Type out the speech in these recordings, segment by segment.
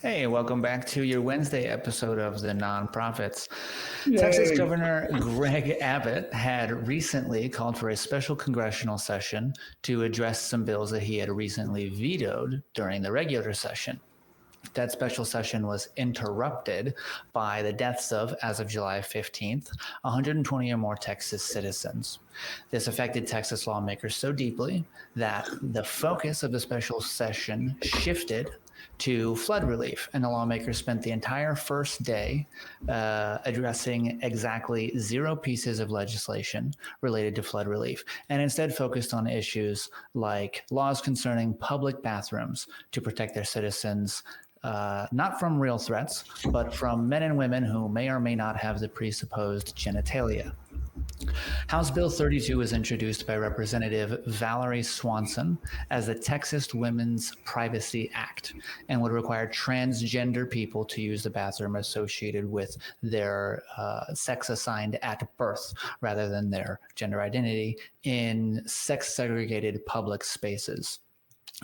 Hey, welcome back to your Wednesday episode of the Nonprofits. Texas Yay. Governor Greg Abbott had recently called for a special congressional session to address some bills that he had recently vetoed during the regular session. That special session was interrupted by the deaths of, as of July 15th, 120 or more Texas citizens. This affected Texas lawmakers so deeply that the focus of the special session shifted to flood relief, and the lawmakers spent the entire first day addressing exactly 0 pieces of legislation related to flood relief, and instead focused on issues like laws concerning public bathrooms to protect their citizens, not from real threats, but from men and women who may or may not have the presupposed genitalia. House Bill 32 was introduced by Representative Valerie Swanson as the Texas Women's Privacy Act and would require transgender people to use the bathroom associated with their sex assigned at birth rather than their gender identity in sex segregated public spaces.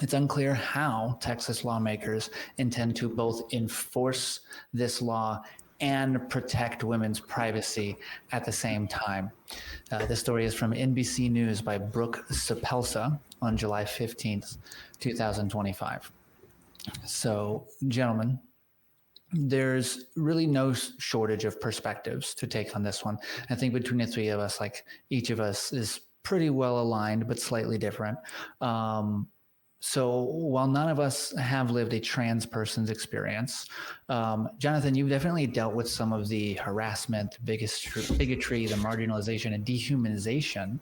It's unclear how Texas lawmakers intend to both enforce this law and protect women's privacy at the same time. This story is from NBC News by Brooke, Sopelsa on July 15th, 2025. So, gentlemen, there's really no shortage of perspectives to take on this one. I think between the three of us, like each of us is pretty well aligned, but slightly different. So while none of us have lived a trans person's experience, Jonathan, you've definitely dealt with some of the harassment, bigotry, the marginalization, and dehumanization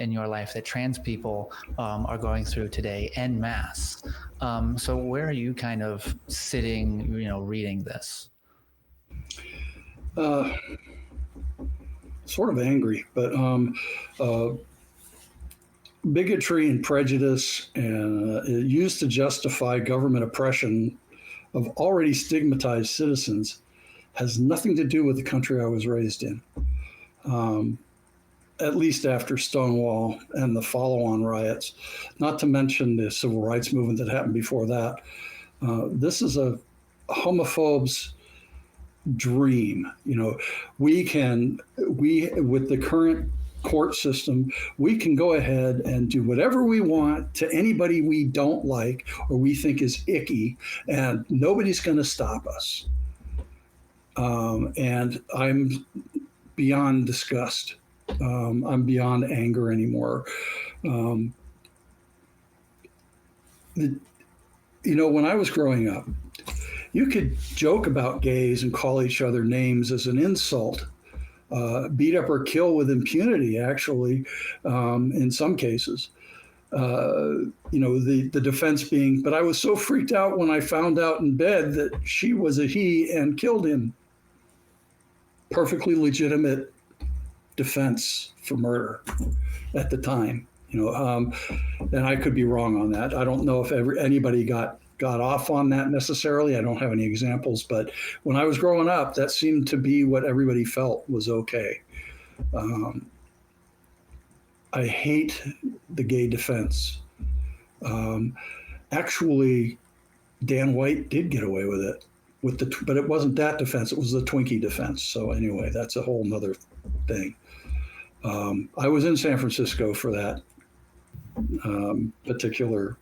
in your life that trans people are going through today en masse. So where are you kind of sitting, reading this? Sort of angry, but bigotry and prejudice and used to justify government oppression of already stigmatized citizens has nothing to do with the country I was raised in. At least after Stonewall and the follow-on riots, not to mention the civil rights movement that happened before that. This is a homophobe's dream. We with the current court system, we can go ahead and do whatever we want to anybody we don't like or we think is icky, and nobody's going to stop us. And I'm beyond disgust. I'm beyond anger anymore. When I was growing up, you could joke about gays and call each other names as an insult. Beat up or kill with impunity, actually, in some cases. The defense being, but I was so freaked out when I found out in bed that she was a he and killed him. Perfectly legitimate defense for murder at the time. And I could be wrong on that. I don't know if anybody got off on that necessarily. I don't have any examples, but when I was growing up, that seemed to be what everybody felt was okay. I hate the gay defense. Actually, Dan White did get away with it, but it wasn't that defense. It was the Twinkie defense. So anyway, that's a whole nother thing. I was in San Francisco for that particular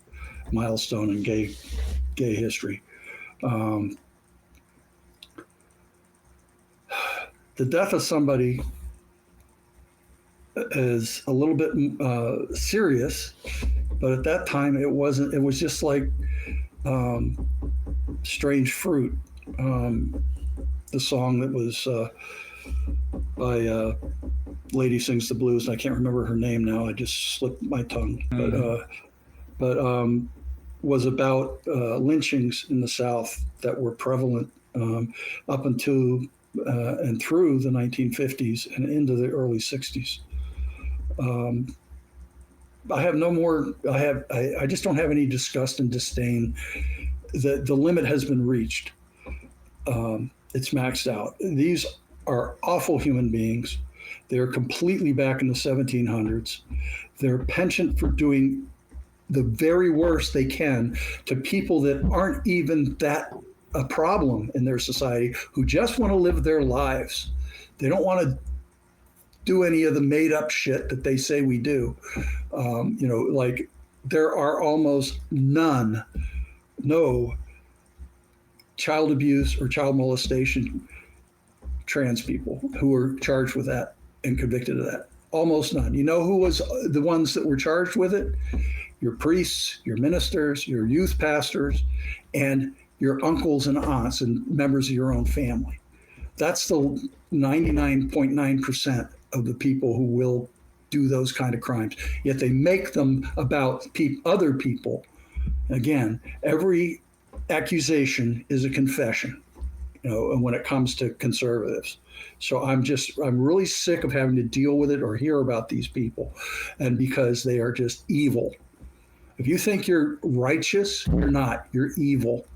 milestone in gay history. The death of somebody is a little bit serious, but at that time it wasn't. It was just like Strange Fruit, the song that was by Lady Sings the Blues, and I can't remember her name now. I just slipped my tongue, but was about lynchings in the South that were prevalent up until and through the 1950s and into the early 60s. I have no more. I just don't have any disgust and disdain. The limit has been reached. It's maxed out. These are awful human beings. They're completely back in the 1700s. They're penchant for doing the very worst they can to people that aren't even that a problem in their society who just want to live their lives. They don't want to do any of the made up shit that they say we do. Like there are almost no child abuse or child molestation trans people who are charged with that and convicted of that. Almost none. You know who was the ones that were charged with it? Your priests, your ministers, your youth pastors, and your uncles and aunts and members of your own family. That's the 99.9% of the people who will do those kind of crimes. Yet they make them about other people. Again, every accusation is a confession, and when it comes to conservatives. So I'm really sick of having to deal with it or hear about these people, and because they are just evil. If you think you're righteous, you're not. You're evil.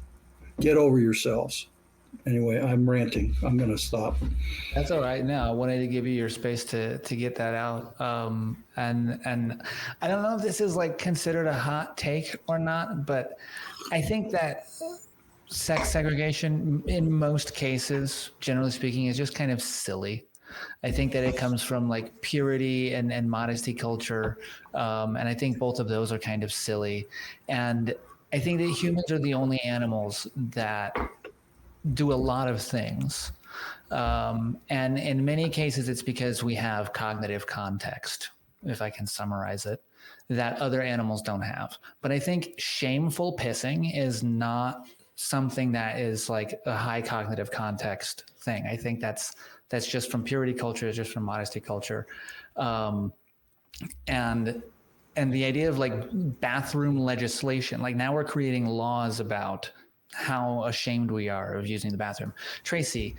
Get over yourselves. Anyway, I'm ranting. I'm going to stop. That's all right. No, I wanted to give you your space to get that out. And I don't know if this is like considered a hot take or not, but I think that sex segregation in most cases, generally speaking, is just kind of silly. I think that it comes from like purity and modesty culture. And I think both of those are kind of silly. And I think that humans are the only animals that do a lot of things. And in many cases, it's because we have cognitive context, if I can summarize it, that other animals don't have. But I think shameful pissing is not something that is like a high cognitive context thing. I think that's just from purity culture, it's just from modesty culture. And the idea of like bathroom legislation, like now we're creating laws about how ashamed we are of using the bathroom. Tracy,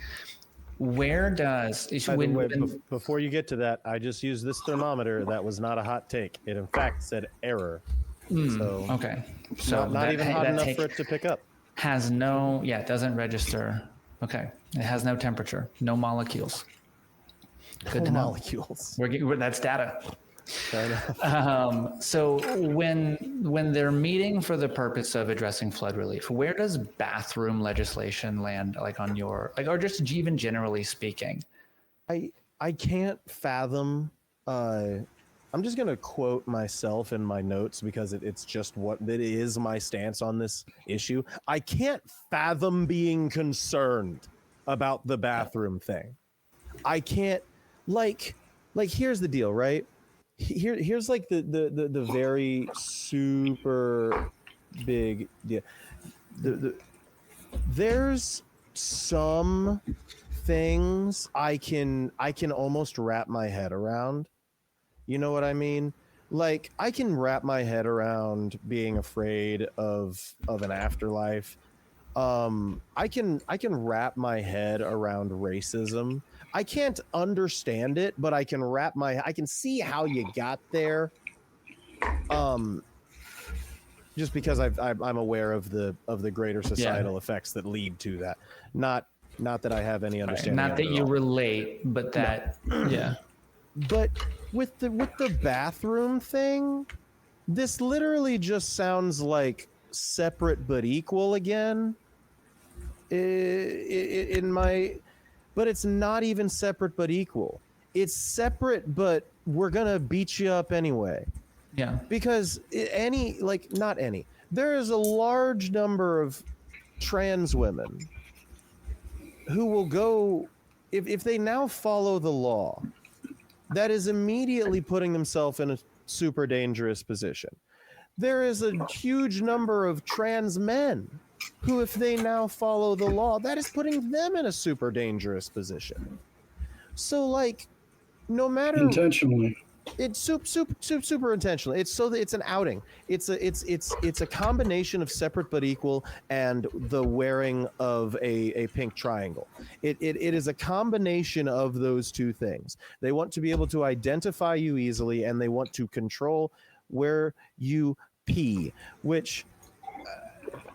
where does... Before you get to that, I just used this thermometer. That was not a hot take. It in fact said error. So okay. So not even hot enough for it to pick up. Has no, it doesn't register. Okay. It has no temperature, no molecules. Good to know. Molecules. That's data. So when they're meeting for the purpose of addressing flood relief, where does bathroom legislation land, like on your, like, or just even generally speaking? I can't fathom. I'm just gonna quote myself in my notes because it's just what it is my stance on this issue. I can't fathom being concerned about the bathroom thing. I can't like here's the deal, right? Here's like the very super big deal. There's some things I can almost wrap my head around. You know what I mean? Like I can wrap my head around being afraid of an afterlife. I can wrap my head around racism. I can't understand it, but I can see how you got there. Just because I'm aware of the greater societal effects that lead to that. Not that I have any understanding. Not that you relate, but that yeah. But with the bathroom thing, this literally just sounds like separate but equal again. But it's not even separate but equal. It's separate, but we're gonna beat you up anyway. Yeah. Because there is a large number of trans women who will go, if they now follow the law, that is immediately putting themselves in a super dangerous position. There is a huge number of trans men who, if they now follow the law, that is putting them in a super dangerous position. So, like, no matter intentionally, it's super intentional. It's so that it's an outing. It's a combination of separate but equal and the wearing of a pink triangle. It is a combination of those two things. They want to be able to identify you easily, and they want to control where you pee, which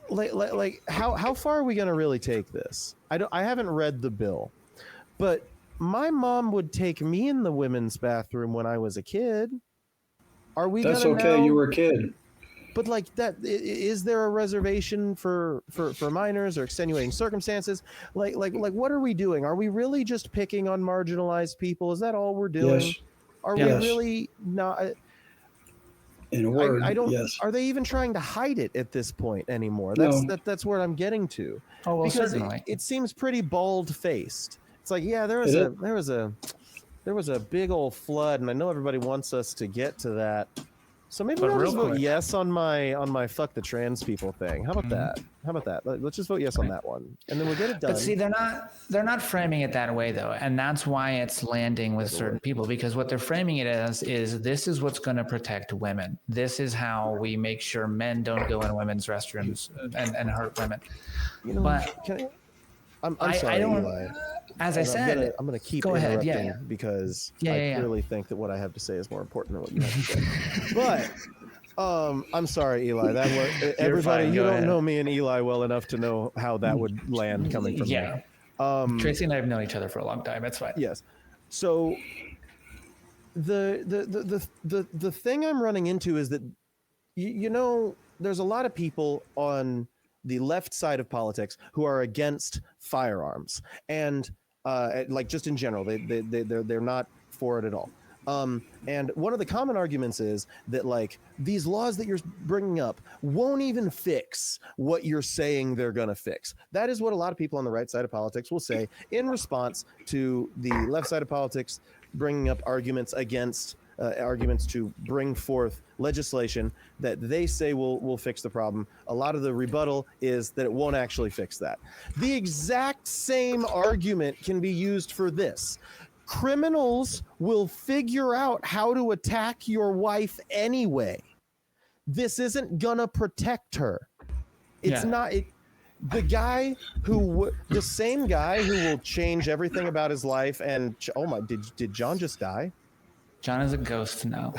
like how far are we going to really take this? I haven't read the bill, but my mom would take me in the women's bathroom when I was a kid. Are we? That's okay. You were a kid. But like that, is there a reservation for minors or extenuating circumstances? Like what are we doing? Are we really just picking on marginalized people? Is that all we're doing? Yes. Are we really not? In a word, I don't. yes. Are they even trying to hide it at this point anymore? No. That's where I'm getting to. Oh, well, because certainly. it seems pretty bald-faced. It's like, yeah, there was a big old flood, and I know everybody wants us to get to that. So maybe we'll just vote yes on my fuck the trans people thing. How about that? How about that? Let's just vote yes on that one, and then we'll get it done. But see, they're not framing it that way though, and that's why it's landing with certain people, because what they're framing it as is this is what's going to protect women. This is how we make sure men don't go in women's restrooms and hurt women. You know, but I'm sorry, I don't. Eli. As I said, I'm gonna keep go ahead. interrupting because I clearly think that what I have to say is more important than what you have to say. But I'm sorry, Eli. That was everybody. Fine, you don't ahead. know me and Eli well enough to know how that would land coming from me. Tracy and I have known each other for a long time. It's fine. Yes. So the thing I'm running into is that you know there's a lot of people on the left side of politics who are against firearms, and like just in general, they're not for it at all. And one of the common arguments is that like these laws that you're bringing up won't even fix what you're saying they're going to fix. That is what a lot of people on the right side of politics will say in response to the left side of politics bringing up arguments against arguments to bring forth legislation that they say will fix the problem. A lot of the rebuttal is that it won't actually fix that. The exact same argument can be used for this. Criminals will figure out how to attack your wife anyway. This isn't gonna protect her. It's not. The guy the same guy who will change everything about his life and did John just die? John is a ghost now.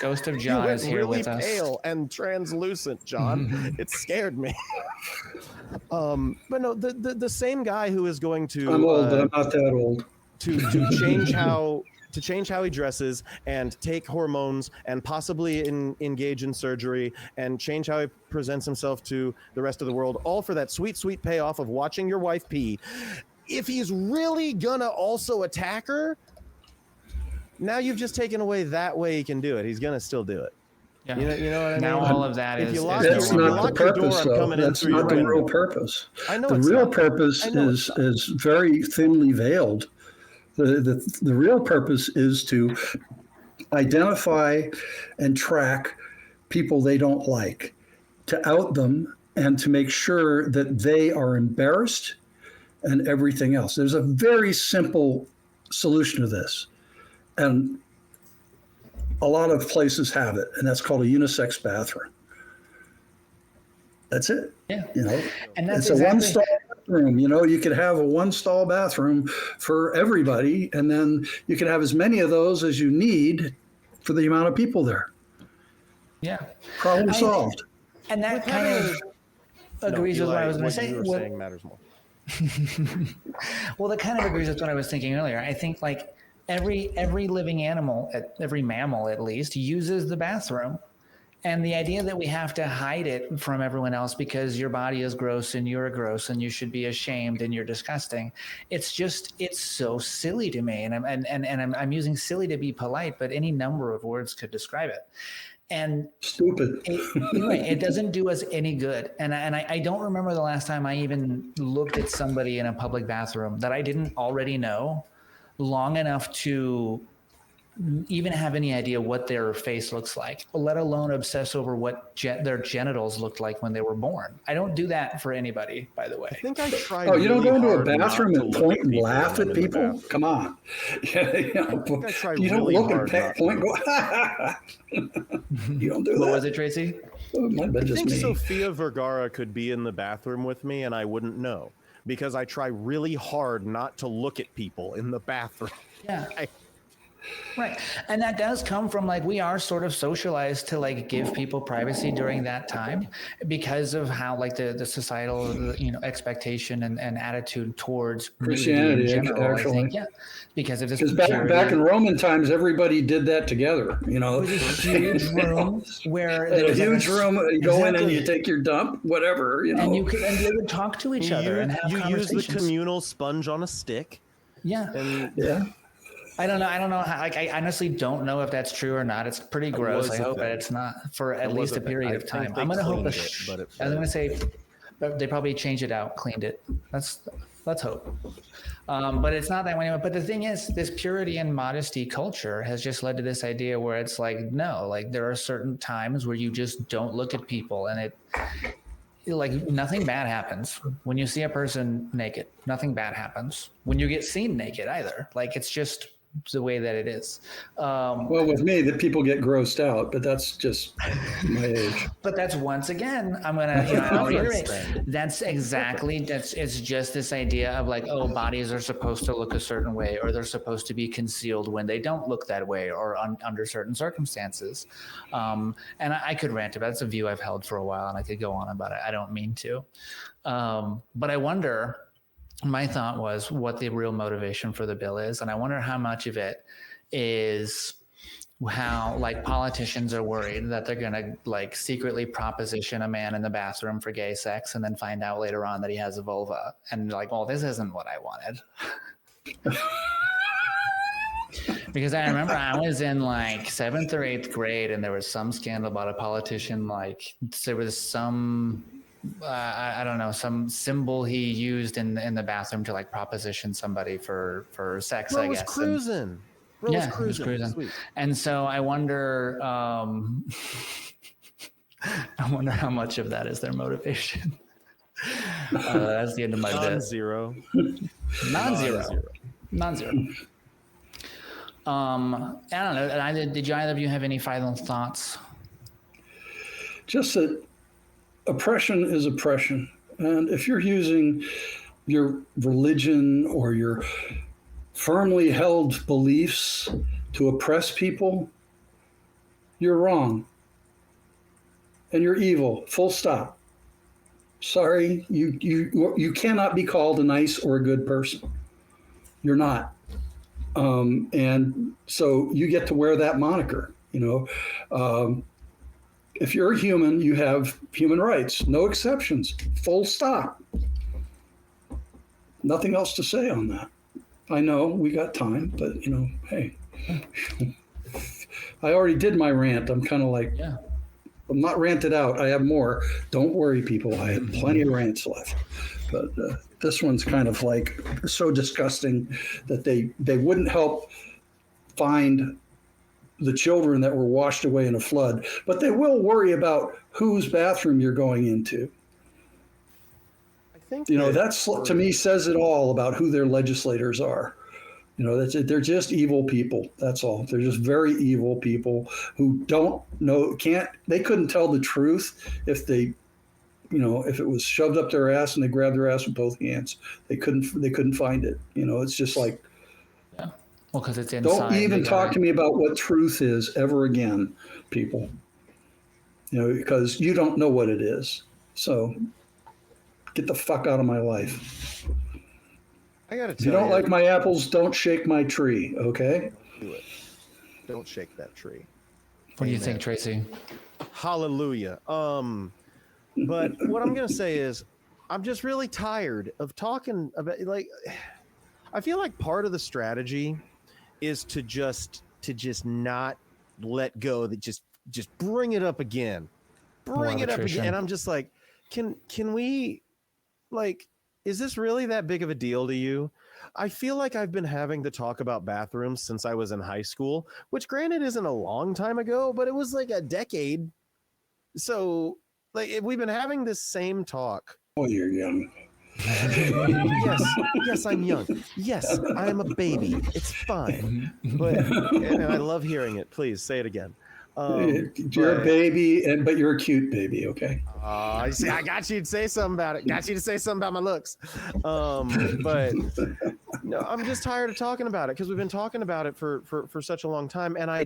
Ghost of John is here really with us. Pale and translucent, John. It scared me. But no, the same guy who is going to. I'm old, but I'm not that old. To change how he dresses and take hormones and possibly engage in surgery and change how he presents himself to the rest of the world, all for that sweet, sweet payoff of watching your wife pee. If he's really gonna also attack her, now you've just taken away that way he can do it. He's gonna still do it. Yeah. You know what I mean? Now all of that is. That's not the purpose, though. That's not the real purpose. I know the real purpose is very thinly veiled. The real purpose is to identify and track people they don't like, to out them, and to make sure that they are embarrassed and everything else. There's a very simple solution to this. And a lot of places have it, and that's called a unisex bathroom. That's it. Yeah. You know, and that's it's a one-stall bathroom. You know, you could have a one-stall bathroom for everybody, and then you can have as many of those as you need for the amount of people there. Yeah. Problem solved. And that kind of agrees with what I was going to say. What you were saying matters more. Well, that kind of agrees with what I was thinking earlier. I think like every living animal, every mammal at least, uses the bathroom. And the idea that we have to hide it from everyone else because your body is gross and you're gross and you should be ashamed and you're disgusting. It's so silly to me. And I'm using silly to be polite, but any number of words could describe it. And stupid. It doesn't do us any good. And I don't remember the last time I even looked at somebody in a public bathroom that I didn't already know long enough to even have any idea what their face looks like, let alone obsess over what their genitals looked like when they were born. I don't do that for anybody, by the way. I think I tried. Oh, you don't go into a bathroom and point and laugh at people? Come on. You don't look and point. Go. You don't do that. What was it, Tracy? I think Sofia Vergara could be in the bathroom with me, and I wouldn't know because I try really hard not to look at people in the bathroom. Yeah. Right. And that does come from like, we are sort of socialized to like give people privacy during that time because of how like the societal, expectation and attitude towards nudity in Christianity, general, I actually. think. Yeah. Because of this Because back in Roman times, everybody did that together, with this huge room where in there a was huge room, you go in and Exactly. you take your dump, whatever, and they would talk to each other and have you use the conversations. communal sponge on a stick. Yeah. And Yeah. I don't know how, like, I honestly don't know if that's true or not. It's pretty gross. I hope that it's not for at least a period of time. I'm going to hope I was going to say they probably changed it out, cleaned it. Let's hope. But it's not that way anyway. But the thing is, this purity and modesty culture has just led to this idea where it's like, no, like there are certain times where you just don't look at people, and like nothing bad happens when you see a person naked. Nothing bad happens when you get seen naked either. Like it's just the way that it is. Well, with me, that people get grossed out, but that's just my age. But that's once again, I'm gonna, I'll reiterate. It's just this idea of like, oh, bodies are supposed to look a certain way, or they're supposed to be concealed when they don't look that way, or under certain circumstances. And I could rant about it. That's a view I've held for a while, and I could go on about it. I don't mean to, but I wonder. My thought was what the real motivation for the bill is, and I wonder how much of it is how like politicians are worried that they're going to like secretly proposition a man in the bathroom for gay sex and then find out later on that he has a vulva and like, well, this isn't what I wanted. Because I remember I was in like 7th or 8th grade and there was some scandal about a politician, like there was some I don't know, some symbol he used in the bathroom to like proposition somebody for sex, I guess. Cruising. He was cruising. Sweet. And so I wonder, I wonder how much of that is their motivation. That's the end of my bit. Non-zero. Non-zero. I don't know. Did either of you have any final thoughts? Just that oppression is oppression. And if you're using your religion or your firmly held beliefs to oppress people, you're wrong. And you're evil, full stop. Sorry, you cannot be called a nice or a good person. You're not. And so you get to wear that moniker, if you're a human, you have human rights, no exceptions, full stop. Nothing else to say on that. I know we got time, but hey, I already did my rant. I'm kind of like, I'm not ranted out. I have more. Don't worry, people. I have plenty of rants left. But this one's kind of like so disgusting that they wouldn't help find the children that were washed away in a flood, but they will worry about whose bathroom you're going into. I think that's to me says it all about who their legislators are. They're just evil people. That's all. They're just very evil people who don't know, they couldn't tell the truth if they, if it was shoved up their ass and they grabbed their ass with both hands. They couldn't find it. It's just like, well, because it's inside. Don't even talk to me about what truth is ever again, people. Because you don't know what it is. So get the fuck out of my life. I gotta tell you. If you don't like my apples, don't shake my tree, okay? Do it. Don't shake that tree. What do you think, Tracy? Hallelujah. But what I'm gonna say is, I'm just really tired of talking about like. I feel like part of the strategy is to just not let go, that just bring it up again. And I'm just like, can we, like, is this really that big of a deal to you? I feel like I've been having to talk about bathrooms since I was in high school, which granted isn't a long time ago, but it was like a decade. So like we've been having this same talk. Oh, you're young. Yes, I'm young. Yes, I'm a baby. It's fine. But and I love hearing it. Please say it again. You're a baby, but you're a cute baby. Okay. You see, I got you to say something about it. Got you to say something about my looks. But no, I'm just tired of talking about it because we've been talking about it for such a long time, and I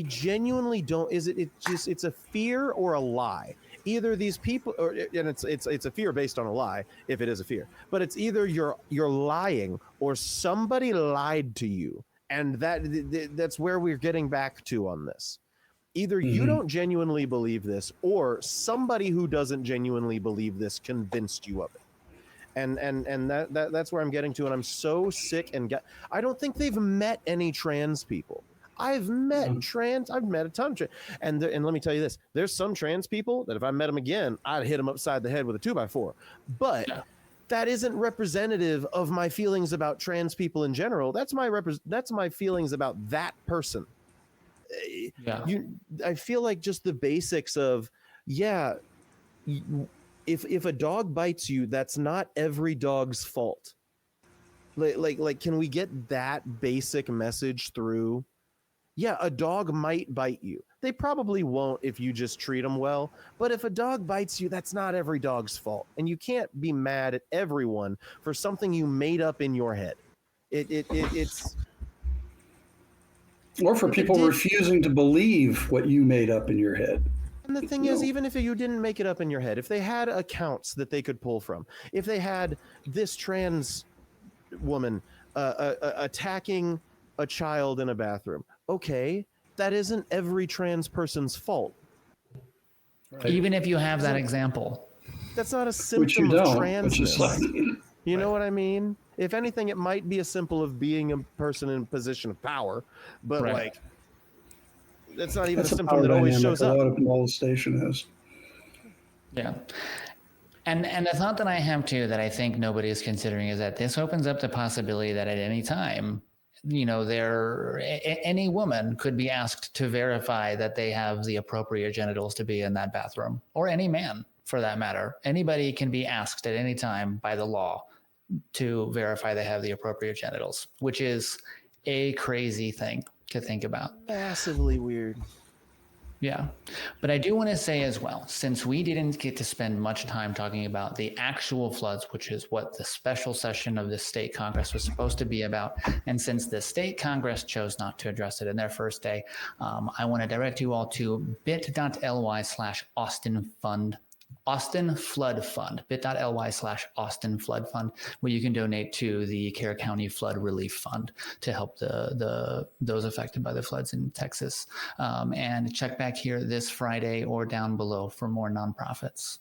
genuinely don't. It's a fear or a lie. Either these people, and it's a fear based on a lie, if it is a fear. But it's either you're lying or somebody lied to you, and that's where we're getting back to on this. Either you don't genuinely believe this, or somebody who doesn't genuinely believe this convinced you of it. And that's where I'm getting to, and I'm so sick I don't think they've met any trans people. I've met a ton of trans, and let me tell you this: there's some trans people that if I met them again, I'd hit them upside the head with a 2x4. But that isn't representative of my feelings about trans people in general. That's my feelings about that person. I feel like just the basics of if a dog bites you, that's not every dog's fault. Like can we get that basic message through? Yeah, a dog might bite you. They probably won't if you just treat them well. But if a dog bites you, that's not every dog's fault. And you can't be mad at everyone for something you made up in your head. It's or for people refusing to believe what you made up in your head. And the thing is, even if you didn't make it up in your head, if they had accounts that they could pull from, if they had this trans woman attacking a child in a bathroom, okay, that isn't every trans person's fault. Right. Even if you have that example. That's not a symptom of transness. You know what I mean? If anything, it might be a symbol of being a person in a position of power, but like, that's not even a symptom that always shows up. A lot of molestation is. Yeah. And the thought that I have too, that I think nobody is considering, is that this opens up the possibility that at any time, any woman could be asked to verify that they have the appropriate genitals to be in that bathroom, or any man for that matter. Anybody can be asked at any time by the law to verify they have the appropriate genitals, which is a crazy thing to think about. Massively weird. Yeah. But I do want to say as well, since we didn't get to spend much time talking about the actual floods, which is what the special session of the state Congress was supposed to be about, and since the state Congress chose not to address it in their first day, I want to direct you all to Austin Flood Fund, bit.ly/Austin Flood Fund, where you can donate to the Kerr County Flood Relief Fund to help those affected by the floods in Texas. And check back here this Friday or down below for more nonprofits.